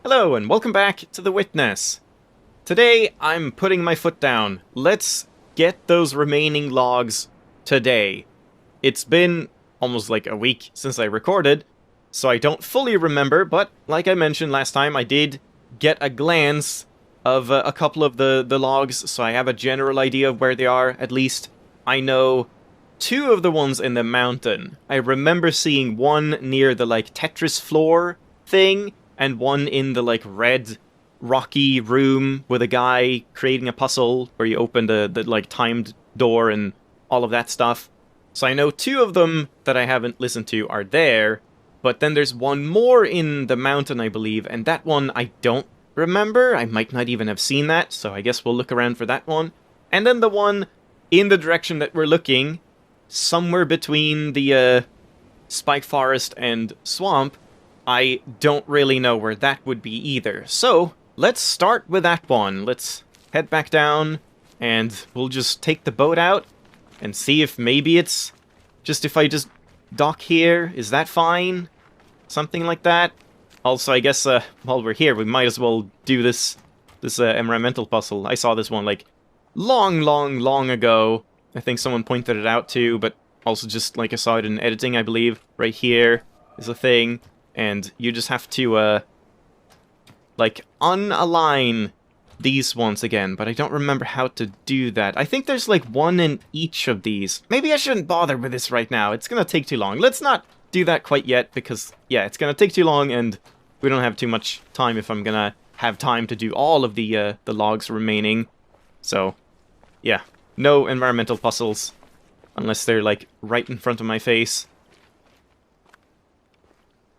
Hello and welcome back to The Witness. Today I'm putting my foot down. Let's get those remaining logs today. It's been almost like a week since I recorded, so I don't fully remember, but like I mentioned last time, I did get a glance of a couple of the logs, so I have a general idea of where they are. At least I know two of the ones in the mountain. I remember seeing one near the Tetris floor thing, and one in the red rocky room with a guy creating a puzzle where you open the timed door and all of that stuff. So I know two of them that I haven't listened to are there, but then there's one more in the mountain, I believe, and that one I don't remember. I might not even have seen that, so I guess we'll look around for that one. And then the one in the direction that we're looking, somewhere between the Spike Forest and Swamp, I don't really know where that would be either. So, let's start with that one. Let's head back down, and we'll just take the boat out and see if maybe it's just if I just dock here. Is that fine? Something like that. Also, I guess while we're here, we might as well do this environmental puzzle. I saw this one long ago. I think someone pointed it out too, but also just I saw it in editing, I believe. Right here is a thing. And you just have to, unalign these ones again. But I don't remember how to do that. I think there's, one in each of these. Maybe I shouldn't bother with this right now. It's gonna take too long. Let's not do that quite yet, because, yeah, it's gonna take too long, and we don't have too much time if I'm gonna have time to do all of the logs remaining. So, yeah. No environmental puzzles. Unless they're, right in front of my face.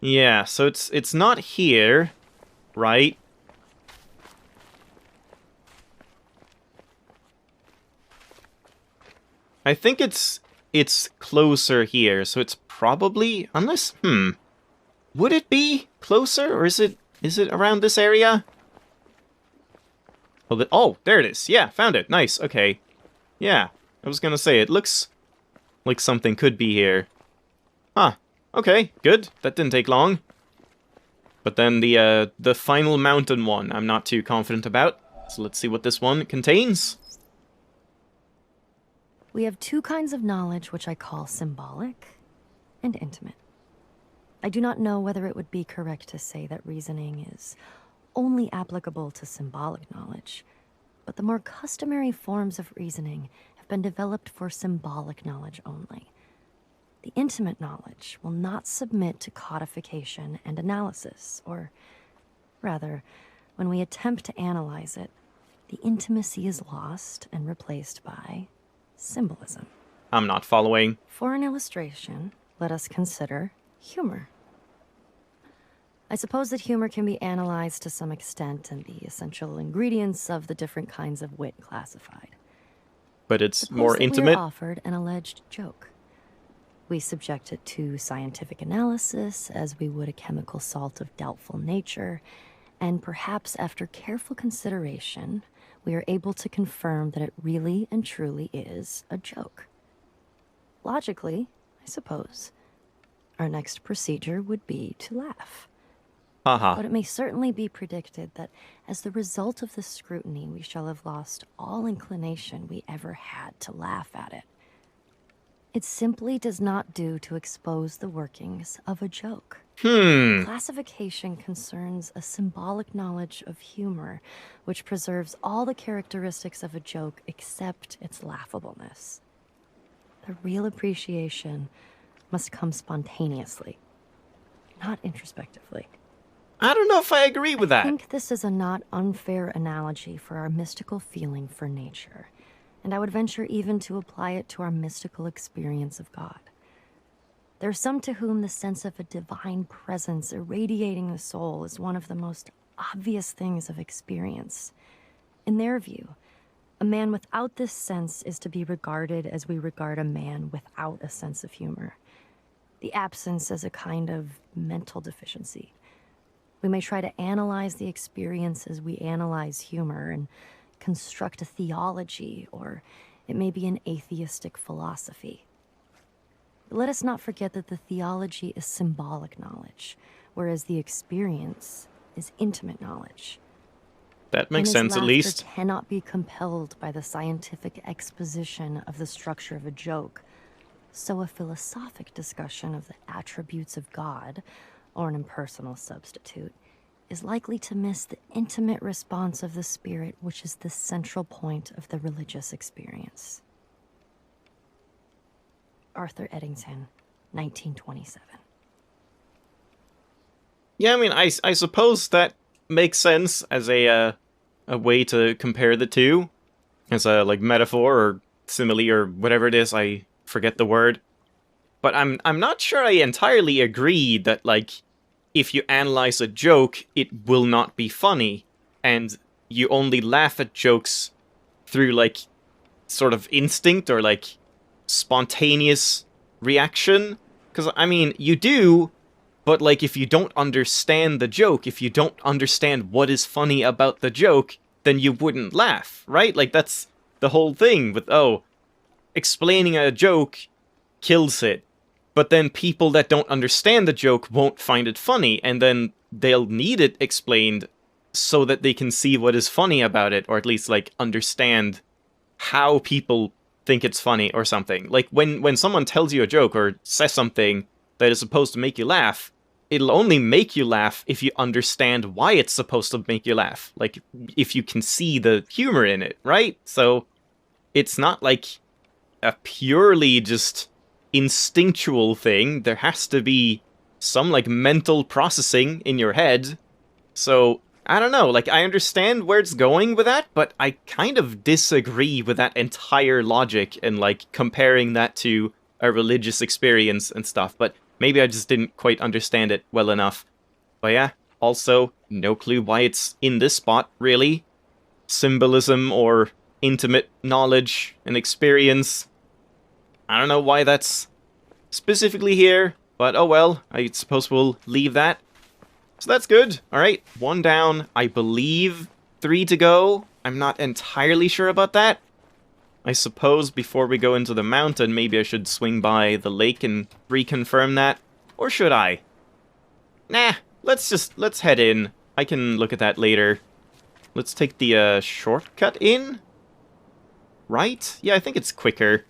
Yeah, so it's not here, right? I think it's closer here, so it's probably, unless, would it be closer, or is it around this area? Oh, there it is. Yeah, found it. Nice. Okay. Yeah, I was gonna say, it looks like something could be here. Huh. Okay, good. That didn't take long. But then the final mountain one, I'm not too confident about. So let's see what this one contains. We have two kinds of knowledge which I call symbolic and intimate. I do not know whether it would be correct to say that reasoning is only applicable to symbolic knowledge, but the more customary forms of reasoning have been developed for symbolic knowledge only. The intimate knowledge will not submit to codification and analysis, or rather, when we attempt to analyze it, the intimacy is lost and replaced by symbolism. I'm not following. For an illustration, let us consider humor. I suppose that humor can be analyzed to some extent and the essential ingredients of the different kinds of wit classified. But it's Suppose more that intimate? we are offered an alleged joke. We subject it to scientific analysis as we would a chemical salt of doubtful nature, and perhaps after careful consideration, we are able to confirm that it really and truly is a joke. Logically, I suppose, our next procedure would be to laugh. Haha. But it may certainly be predicted that as the result of this scrutiny, we shall have lost all inclination we ever had to laugh at it. It simply does not do to expose the workings of a joke. Classification concerns a symbolic knowledge of humor, which preserves all the characteristics of a joke except its laughableness. The real appreciation must come spontaneously, not introspectively. I don't know if I agree with that. I think this is a not unfair analogy for our mystical feeling for nature, and I would venture even to apply it to our mystical experience of God. There are some to whom the sense of a divine presence irradiating the soul is one of the most obvious things of experience. In their view, a man without this sense is to be regarded as we regard a man without a sense of humor. The absence as a kind of mental deficiency. We may try to analyze the experience as we analyze humor and construct a theology, or it may be an atheistic philosophy. Let us not forget that the theology is symbolic knowledge, whereas the experience is intimate knowledge. That makes And sense, his at laughter least. cannot be compelled by the scientific exposition of the structure of a joke. So a philosophic discussion of the attributes of God, or an impersonal substitute, is likely to miss the intimate response of the spirit, which is the central point of the religious experience. Arthur Eddington, 1927. Yeah, I mean, I suppose that makes sense as a way to compare the two, as a like metaphor or simile or whatever it is. I forget the word, but I'm not sure I entirely agree that like if you analyze a joke, it will not be funny, and you only laugh at jokes through like sort of instinct or like spontaneous reaction. Because I mean, you do. But, like, if you don't understand the joke, if you don't understand what is funny about the joke, then you wouldn't laugh, right? Like, that's the whole thing with, explaining a joke kills it. But then people that don't understand the joke won't find it funny, and then they'll need it explained so that they can see what is funny about it, or at least, like, understand how people think it's funny or something. Like, when someone tells you a joke or says something that is supposed to make you laugh, it'll only make you laugh if you understand why it's supposed to make you laugh. Like, if you can see the humor in it, right? So, it's not like a purely just instinctual thing. There has to be some, like, mental processing in your head. So, I don't know, like, I understand where it's going with that, but I kind of disagree with that entire logic and, like, comparing that to a religious experience and stuff, but maybe I just didn't quite understand it well enough. But yeah, also, no clue why it's in this spot, really. Symbolism or intimate knowledge and experience. I don't know why that's specifically here, but oh well, I suppose we'll leave that. So that's good. Alright, 1 down, I believe 3 to go. I'm not entirely sure about that. I suppose before we go into the mountain, maybe I should swing by the lake and reconfirm that. Or should I? Nah, let's head in. I can look at that later. Let's take the shortcut in? Right? Yeah, I think it's quicker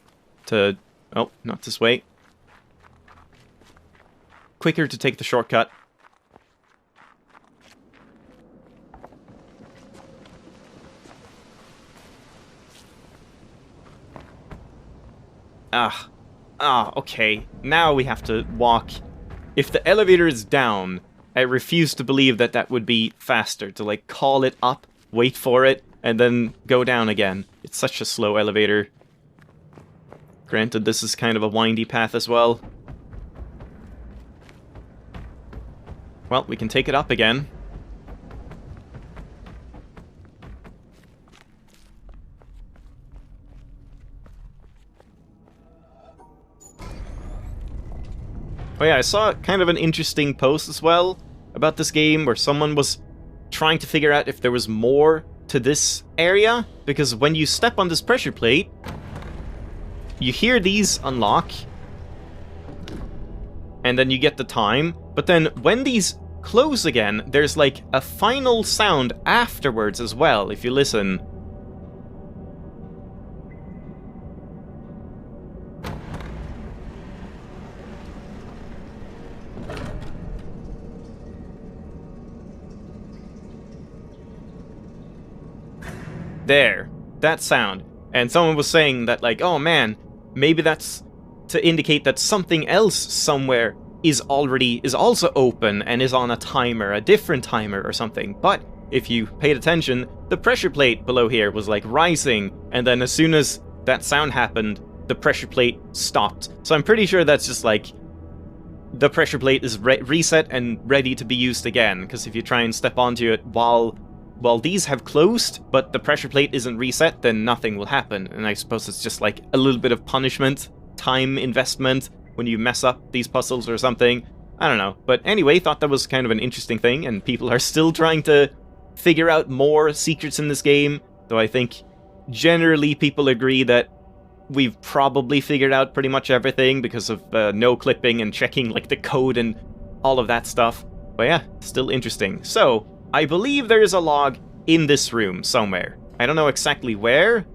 to... Oh, not this way. Quicker to take the shortcut. Okay. Now we have to walk. If the elevator is down, I refuse to believe that that would be faster. To, like, call it up, wait for it, and then go down again. It's such a slow elevator. Granted, this is kind of a windy path as well. Well, we can take it up again. Oh yeah, I saw kind of an interesting post as well about this game where someone was trying to figure out if there was more to this area, because when you step on this pressure plate, you hear these unlock, and then you get the time, but then when these close again, there's like a final sound afterwards as well, if you listen. There, that sound. And someone was saying that, like, oh man, maybe that's to indicate that something else somewhere is also open and is on a timer, a different timer or something. But if you paid attention, the pressure plate below here was like rising, and then as soon as that sound happened, the pressure plate stopped. So I'm pretty sure that's just like the pressure plate is reset and ready to be used again, because if you try and step onto it while these have closed, but the pressure plate isn't reset, then nothing will happen. And I suppose it's just like a little bit of punishment, time investment, when you mess up these puzzles or something. I don't know. But anyway, thought that was kind of an interesting thing, and people are still trying to figure out more secrets in this game, though I think generally people agree that we've probably figured out pretty much everything because of no clipping and checking like the code and all of that stuff. But yeah, still interesting. So, I believe there is a log in this room somewhere. I don't know exactly where.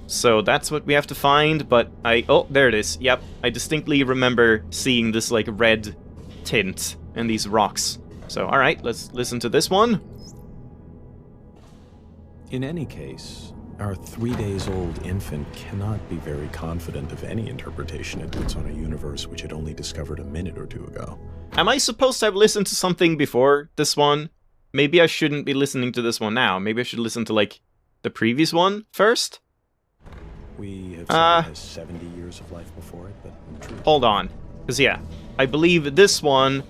So that's what we have to find, but oh, there it is. Yep, I distinctly remember seeing this, like, red tint in these rocks. So, alright, let's listen to this one. In any case, our 3-days-old infant cannot be very confident of any interpretation it puts on a universe which it only discovered a minute or two ago. Am I supposed to have listened to something before this one? Maybe I shouldn't be listening to this one now. Maybe I should listen to, like, the previous one first? We have said it has 70 years of life before it, but in truth... Hold on. Because, yeah, I believe this one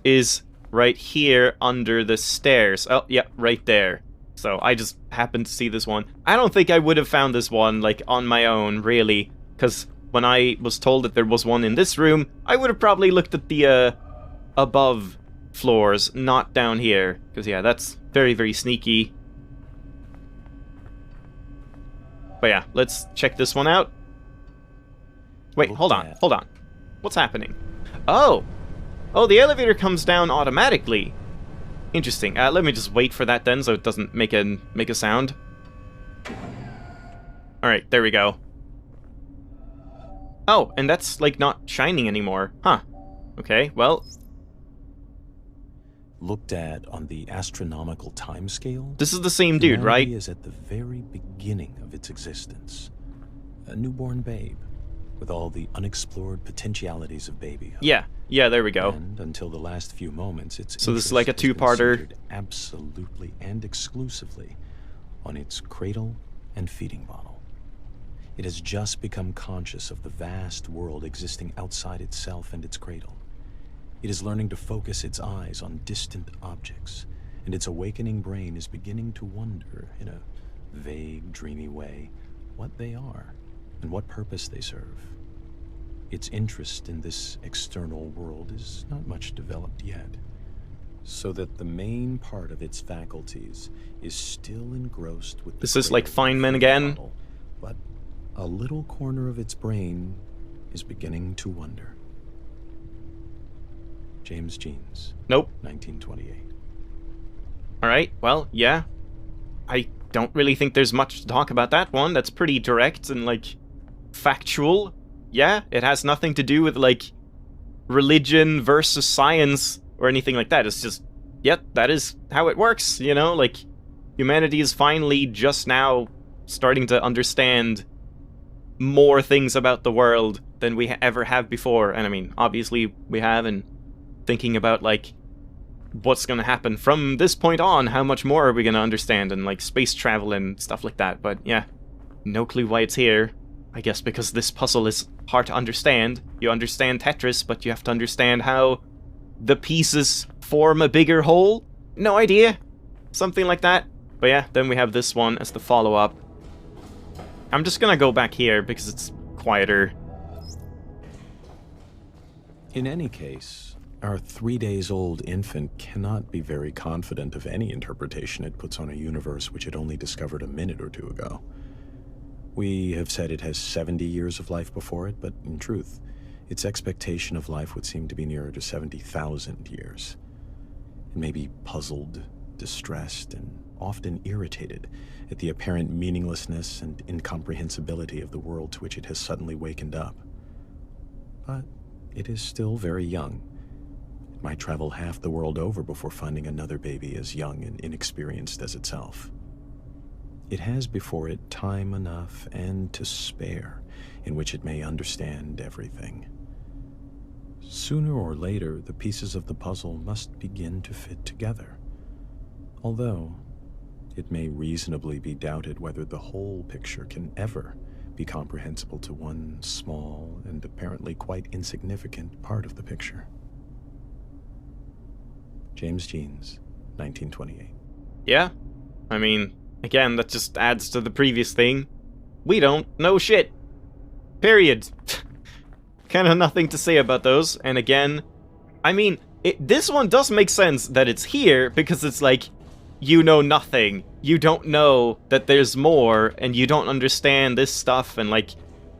is right here under the stairs. Oh, yeah, right there. So I just happened to see this one. I don't think I would have found this one, like, on my own, really. Because when I was told that there was one in this room, I would have probably looked at the, above floors, not down here. Because, yeah, that's very, very sneaky. But yeah, let's check this one out. Wait, hold on. What's happening? Oh! Oh, the elevator comes down automatically. Interesting. Let me just wait for that then, so it doesn't make a sound. Alright, there we go. Oh, and that's, like, not shining anymore. Huh. Okay, well... Looked at on the astronomical timescale, this is the same dude, right? humanity is at the very beginning of its existence. A newborn babe, with all the unexplored potentialities of babyhood. Yeah, there we go. And until the last few moments, its So this is like a interest has been two-parter. centered absolutely and exclusively on its cradle and feeding bottle. It has just become conscious of the vast world existing outside itself and its cradle. It is learning to focus its eyes on distant objects, and its awakening brain is beginning to wonder, in a vague, dreamy way, what they are and what purpose they serve. Its interest in this external world is not much developed yet, so that the main part of its faculties is still engrossed with the This is like cradle and Feynman feeding again. bottle, but a little corner of its brain is beginning to wonder. James Jeans, Nope. 1928. Alright, well, yeah. I don't really think there's much to talk about that one. That's pretty direct and, like, factual. Yeah, it has nothing to do with, like, religion versus science or anything like that. It's just, yep, that is how it works, you know? Like, humanity is finally just now starting to understand more things about the world than we ever have before. And I mean, obviously we have, and thinking about, like, what's gonna happen from this point on, how much more are we gonna understand, and, like, space travel and stuff like that. But yeah, no clue why it's here. I guess because this puzzle is hard to understand. You understand Tetris, but you have to understand how the pieces form a bigger whole? No idea. Something like that. But yeah, then we have this one as the follow-up. I'm just gonna go back here because it's quieter. In any case, our 3-days-old infant cannot be very confident of any interpretation it puts on a universe which it only discovered a minute or two ago. We have said it has 70 years of life before it, but in truth, its expectation of life would seem to be nearer to 70,000 years. It may be puzzled, distressed, and often irritated at the apparent meaninglessness and incomprehensibility of the world to which it has suddenly wakened up. But it is still very young. It might travel half the world over before finding another baby as young and inexperienced as itself. It has before it time enough and to spare in which it may understand everything. Sooner or later, the pieces of the puzzle must begin to fit together. Although, it may reasonably be doubted whether the whole picture can ever be comprehensible to one small and apparently quite insignificant part of the picture. James Jeans, 1928. Yeah, I mean, again, that just adds to the previous thing. We don't know shit. Period. Kind of nothing to say about those. And again, I mean, this one does make sense that it's here, because it's like, you know nothing. You don't know that there's more, and you don't understand this stuff, and like,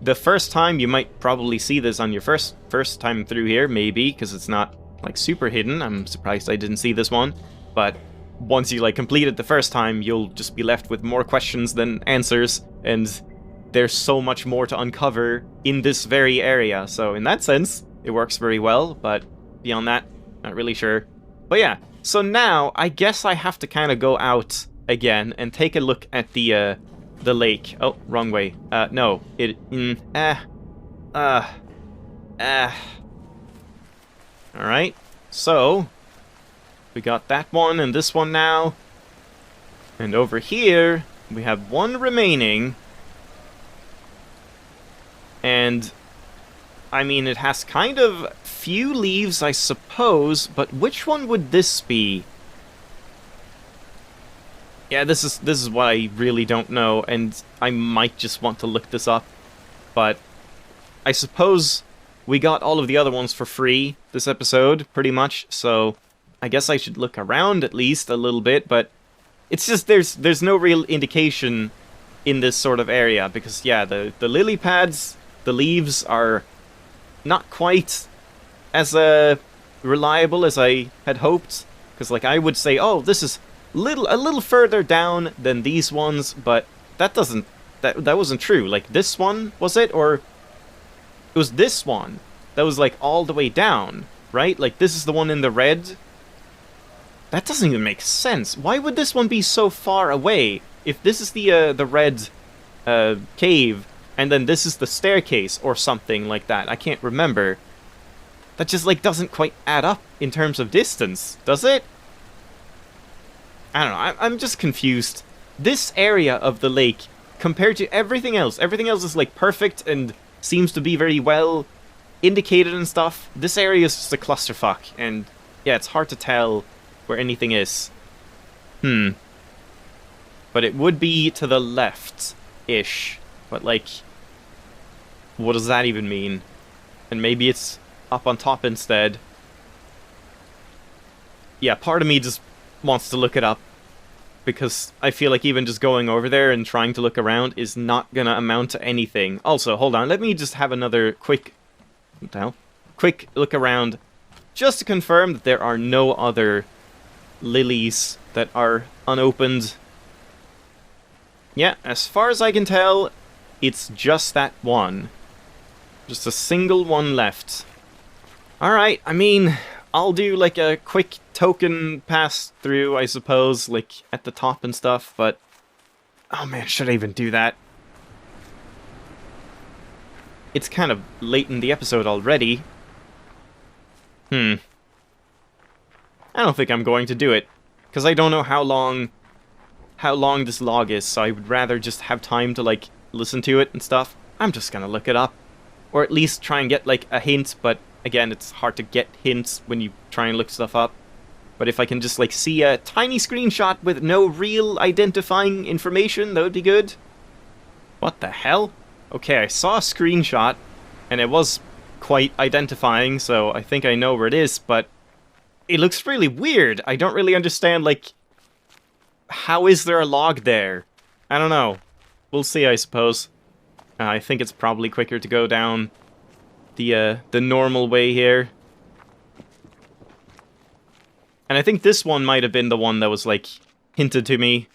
the first time you might probably see this on your first time through here, maybe, because it's not, like, super hidden. I'm surprised I didn't see this one. but once you, like, complete it the first time, you'll just be left with more questions than answers, and there's so much more to uncover in this very area. So in that sense, it works very well, but beyond that, not really sure. But yeah, so now I guess I have to kind of go out again and take a look at the lake. Oh, wrong way. No, Alright, so we got that one and this one now. And over here, we have one remaining. And, I mean, it has kind of few leaves, I suppose, but which one would this be? Yeah, this is what I really don't know, and I might just want to look this up. But I suppose we got all of the other ones for free this episode, pretty much, so I guess I should look around at least a little bit, but it's just there's no real indication in this sort of area, because yeah, the lily pads, the leaves are not quite as reliable as I had hoped, because like I would say, oh, this is a little further down than these ones, but that wasn't true. Like this one, was it? Or it was this one that was like all the way down, right? Like this is the one in the red. That doesn't even make sense. Why would this one be so far away if this is the red cave and then this is the staircase or something like that? I can't remember. That just like doesn't quite add up in terms of distance, does it? I don't know, I'm just confused. This area of the lake, compared to everything else is like perfect and seems to be very well indicated and stuff. This area is just a clusterfuck, and yeah, it's hard to tell where anything is. But it would be to the left-ish. But like, what does that even mean? And maybe it's up on top instead. Yeah, part of me just wants to look it up, because I feel like even just going over there and trying to look around is not gonna amount to anything. Also, hold on, let me just have another quick look around, just to confirm that there are no other lilies that are unopened. Yeah, as far as I can tell, it's just that one. Just a single one left. Alright, I mean, I'll do like a quick token pass through, I suppose, like at the top and stuff, but oh man, should I even do that? It's kind of late in the episode already. I don't think I'm going to do it, because I don't know how long this log is, so I would rather just have time to like listen to it and stuff. I'm just gonna look it up, or at least try and get like a hint, but again, it's hard to get hints when you try and look stuff up. But if I can just like see a tiny screenshot with no real identifying information, that would be good. What the hell? Okay, I saw a screenshot, and it was quite identifying, so I think I know where it is, but it looks really weird. I don't really understand, like, how is there a log there? I don't know. We'll see, I suppose. I think it's probably quicker to go down the normal way here. And I think this one might have been the one that was, like, hinted to me.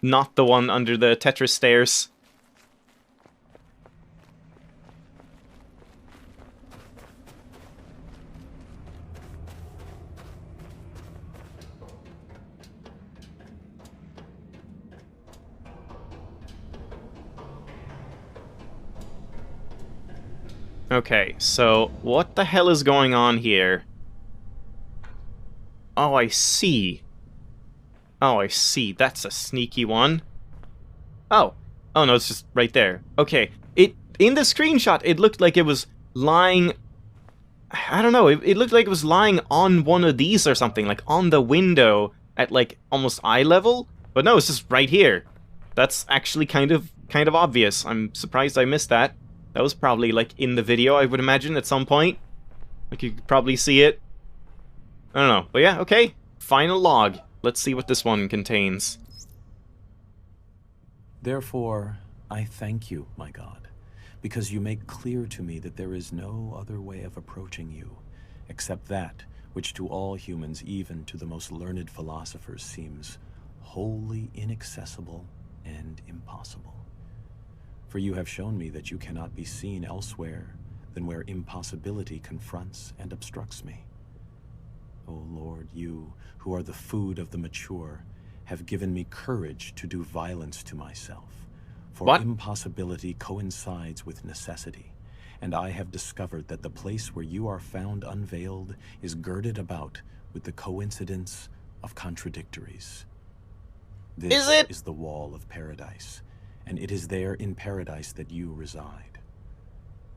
Not the one under the Tetris stairs. Okay, so what the hell is going on here? Oh, I see. Oh, I see. That's a sneaky one. Oh. Oh, no, it's just right there. Okay. In the screenshot, it looked like it was lying... I don't know. It looked like it was lying on one of these or something. Like, on the window at, like, almost eye level. But no, it's just right here. That's actually kind of obvious. I'm surprised I missed that. That was probably, like, in the video, I would imagine, at some point. Like, you could probably see it. I don't know. But yeah, okay. Final log. Let's see what this one contains. Therefore, I thank you, my God, because you make clear to me that there is no other way of approaching you, except that which to all humans, even to the most learned philosophers, seems wholly inaccessible and impossible. For you have shown me that you cannot be seen elsewhere than where impossibility confronts and obstructs me. O Lord, you, who are the food of the mature, have given me courage to do violence to myself. For What? impossibility coincides with necessity, and I have discovered that the place where you are found unveiled is girded about with the coincidence of contradictories. This is the wall of paradise, and it is there in paradise that you reside.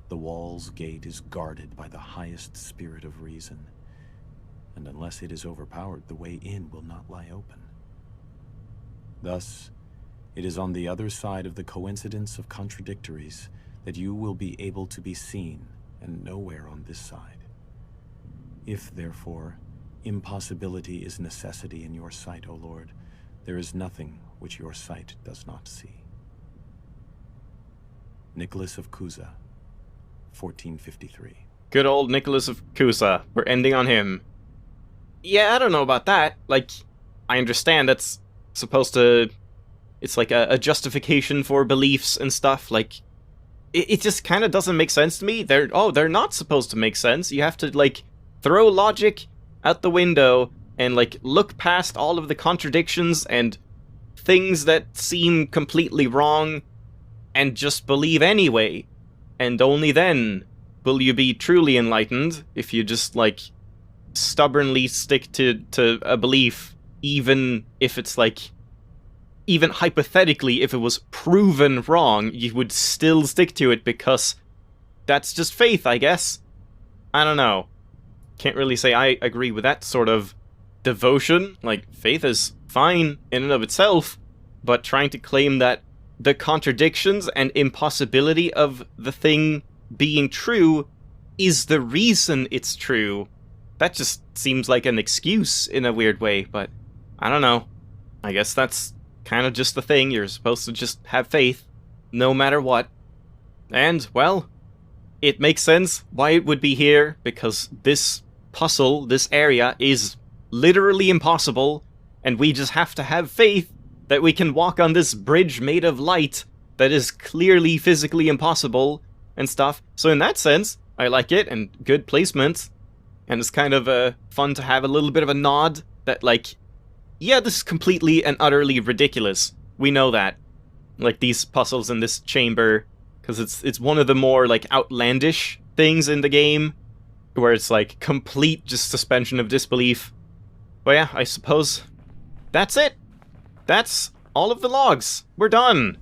The wall's gate is guarded by the highest spirit of reason, and unless it is overpowered, the way in will not lie open. Thus, it is on the other side of the coincidence of contradictories that you will be able to be seen, and nowhere on this side. If, therefore, impossibility is necessity in your sight, O Lord, there is nothing which your sight does not see. Nicholas of Cusa, 1453. Good old Nicholas of Cusa. We're ending on him. Yeah, I don't know about that. Like, I understand that's supposed to... It's like a justification for beliefs and stuff. Like, it just kind of doesn't make sense to me. They're not supposed to make sense. You have to, like, throw logic out the window and, like, look past all of the contradictions and things that seem completely wrong and just believe anyway. And only then will you be truly enlightened if you just, like, stubbornly stick to a belief, even if it's, like... Even hypothetically, if it was proven wrong, you would still stick to it because that's just faith, I guess. I don't know. Can't really say I agree with that sort of devotion. Like, faith is fine in and of itself, but trying to claim that the contradictions and impossibility of the thing being true is the reason it's true, that just seems like an excuse in a weird way, but I don't know. I guess that's kind of just the thing. You're supposed to just have faith, no matter what. And, well, it makes sense why it would be here, because this puzzle, this area, is literally impossible, and we just have to have faith that we can walk on this bridge made of light that is clearly physically impossible and stuff. So in that sense, I like it, and good placement, and it's kind of fun to have a little bit of a nod that, like, yeah, this is completely and utterly ridiculous. We know that. Like, these puzzles in this chamber, because it's one of the more, like, outlandish things in the game, where it's, like, complete just suspension of disbelief. But yeah, I suppose that's it. That's all of the logs. We're done.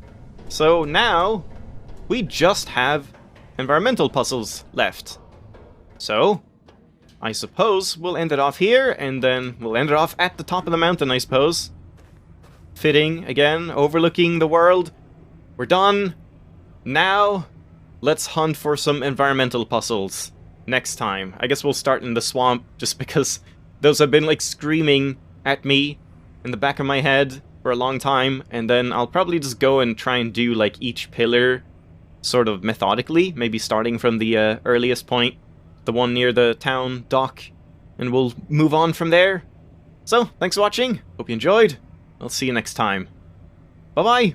So now, we just have environmental puzzles left. So... I suppose we'll end it off here, and then we'll end it off at the top of the mountain, I suppose. Fitting, again, overlooking the world. We're done. Now, let's hunt for some environmental puzzles next time. I guess we'll start in the swamp, just because those have been, like, screaming at me in the back of my head for a long time, and then I'll probably just go and try and do, like, each pillar sort of methodically, maybe starting from the earliest point. The one near the town dock, and we'll move on from there. So, thanks for watching, hope you enjoyed, I'll see you next time. Bye-bye!